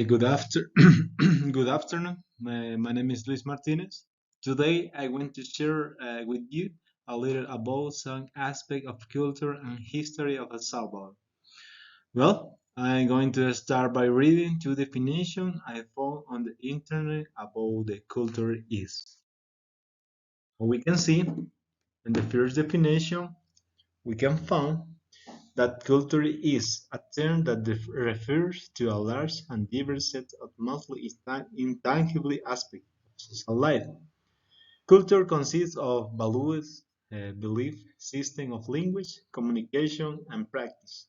Good after good afternoon. My name is Luis Martinez. Today I want to share with you a little about some aspect of culture and history of El Salvador. Well, I'm going to start by reading two definitions I found on the internet about the culture is. We can see in the first definition we can find that culture is a term that refers to a large and diverse set of mostly intangible aspects of social life. Culture consists of values, belief, system of language, communication, and practice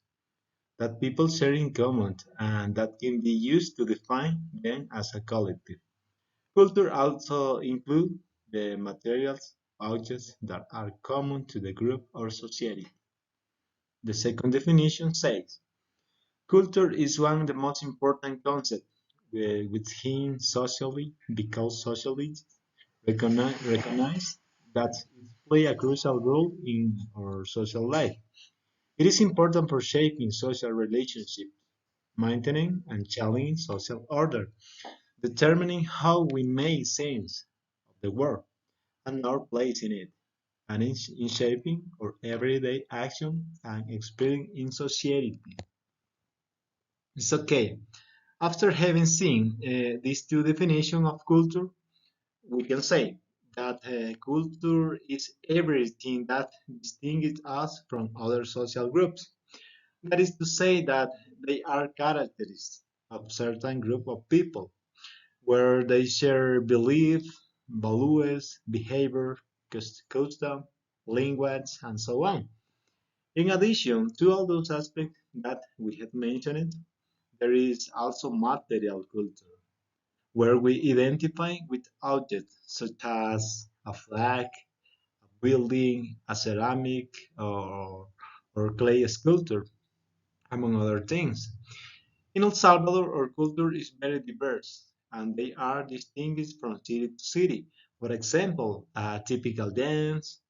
that people share in common and that can be used to define them as a collective. Culture also includes the materials, objects that are common to the group or society. The second definition says culture is one of the most important concepts within socially because sociologists recognize that it plays a crucial role in our social life. It is important for shaping social relationships, maintaining and challenging social order, determining how we make sense of the world and our place in it, and in shaping our everyday action and experience in society. It's okay. After having seen these two definitions of culture, we can say that culture is everything that distinguishes us from other social groups. That is to say that they are characteristics of certain group of people, where they share belief, values, behavior, custom, language, and so on. In addition to all those aspects that we have mentioned, there is also material culture where we identify with objects such as a flag, a building, a ceramic, or clay sculpture, among other things. In El Salvador, our culture is very diverse, and they are distinguished from city to city. For example, a typical dance,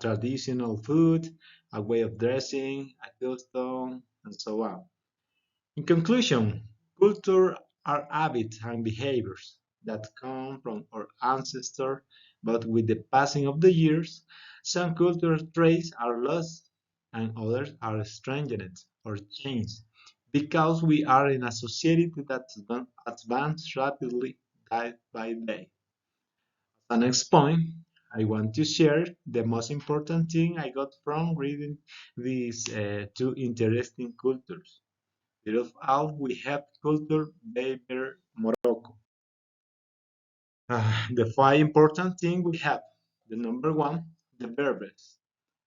traditional food, a way of dressing, a custom, and so on. In conclusion, culture are habits and behaviors that come from our ancestors, but with the passing of the years, some cultural traits are lost and others are strengthened or changed because we are in a society that advances rapidly day by day. The next point, I want to share the most important thing I got from reading these two interesting cultures. First of all, we have culture Berber Morocco. The five important things we have. The number one, the Berbers,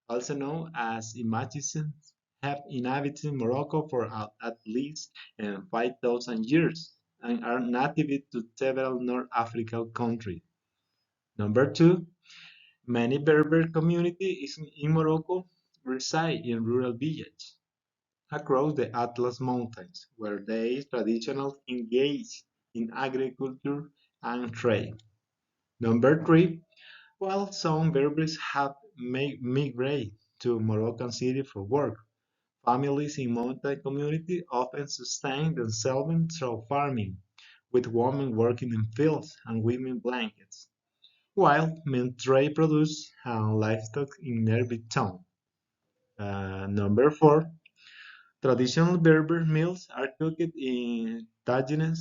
also known as Imagicans, have inhabited Morocco for at least 5,000 years and are native to several North African countries. Number two, many Berber communities in Morocco reside in rural villages across the Atlas Mountains, where they traditionally engage in agriculture and trade. Number three, while some Berbers have migrated to Moroccan City for work, families in mountain communities often sustain themselves through farming, with women working in fields and weaving blankets, while men trade produce and livestock in nearby town. Number four, traditional Berber meals are cooked in tagines,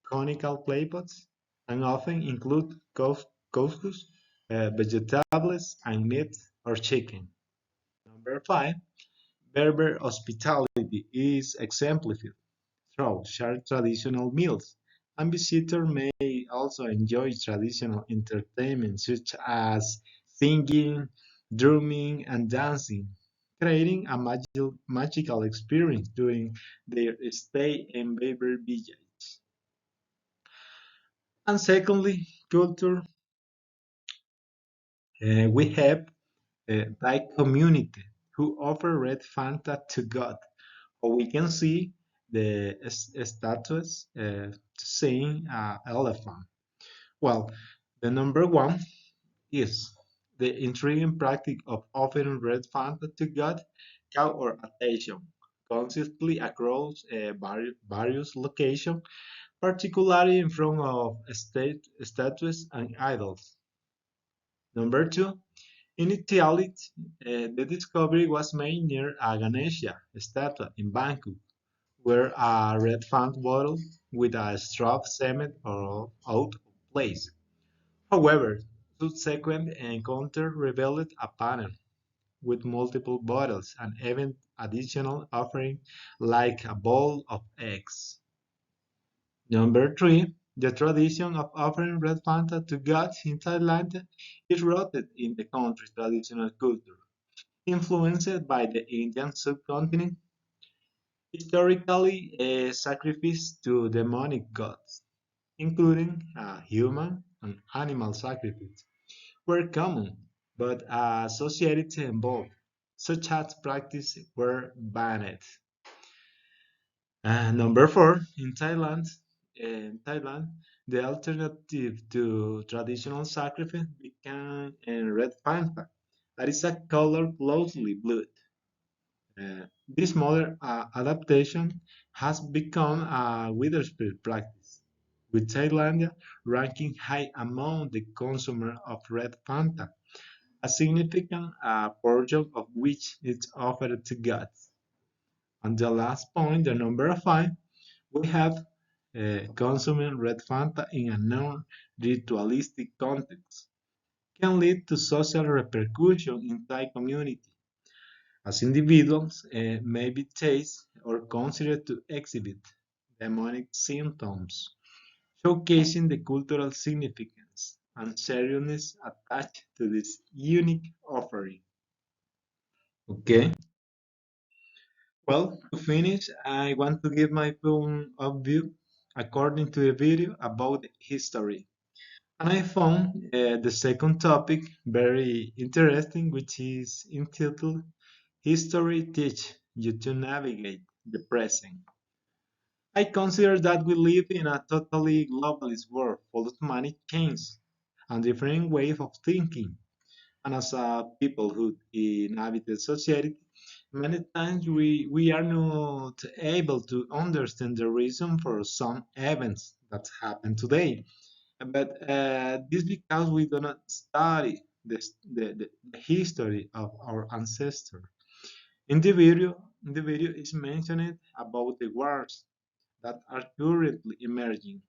conical clay pots, and often include couscous, vegetables, and meat or chicken. Number five, Berber hospitality is exemplified through shared traditional meals, and visitors may also enjoy traditional entertainment such as singing, drumming, and dancing, creating a magical experience during their stay in Berber village. And secondly, culture, we have Thai community who offer red Fanta to God. Or we can see the statues saying elephant. Well, the number one is the intriguing practice of offering red Fanta to God, cow or attention. consistently across various locations, particularly in front of statues and idols. Number two, initially, the discovery was made near a Ganesha statue in Bangkok, where a red font bottle with a straw seemed out of place. However, subsequent encounter revealed a pattern with multiple bottles and even additional offering like a bowl of eggs. Number three, the tradition of offering red Fanta to gods in Thailand is rooted in the country's traditional culture, influenced by the Indian subcontinent, historically a sacrifice to demonic gods, including human and animal sacrifice, were common, but associated involved. Such acts practice were banned. Number four, in Thailand, the alternative to traditional sacrifice became red panta. That is a color closely blue. This modern adaptation has become a widespread practice, with Thailand ranking high among the consumer of red Fanta, a significant portion of which is offered to gods. And the last point, the number five, we have consuming red Fanta in a non-ritualistic context can lead to social repercussion in Thai community, as individuals may be chased or considered to exhibit demonic symptoms, showcasing the cultural significance and seriousness attached to this unique offering. Okay, well, to finish, I want to give my point of view according to the video about history. And I found the second topic very interesting, which is entitled History Teach You to Navigate the Present. I consider that we live in a totally globalist world full of many changes and different ways of thinking. And as a people who inhabit society, many times we are not able to understand the reason for some events that happen today. But this because we do not study the history of our ancestors. In the video is mentioned about the wars that are currently emerging,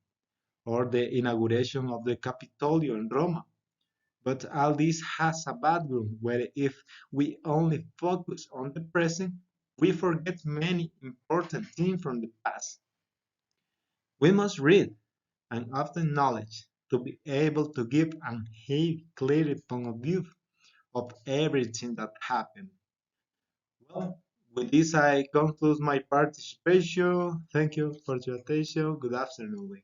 or the inauguration of the Capitolio in Rome. But all this has a background where if we only focus on the present, we forget many important things from the past. We must read and obtain knowledge to be able to give a clear point of view of everything that happened. Well, with this I conclude my participation. Thank you for your attention. Good afternoon.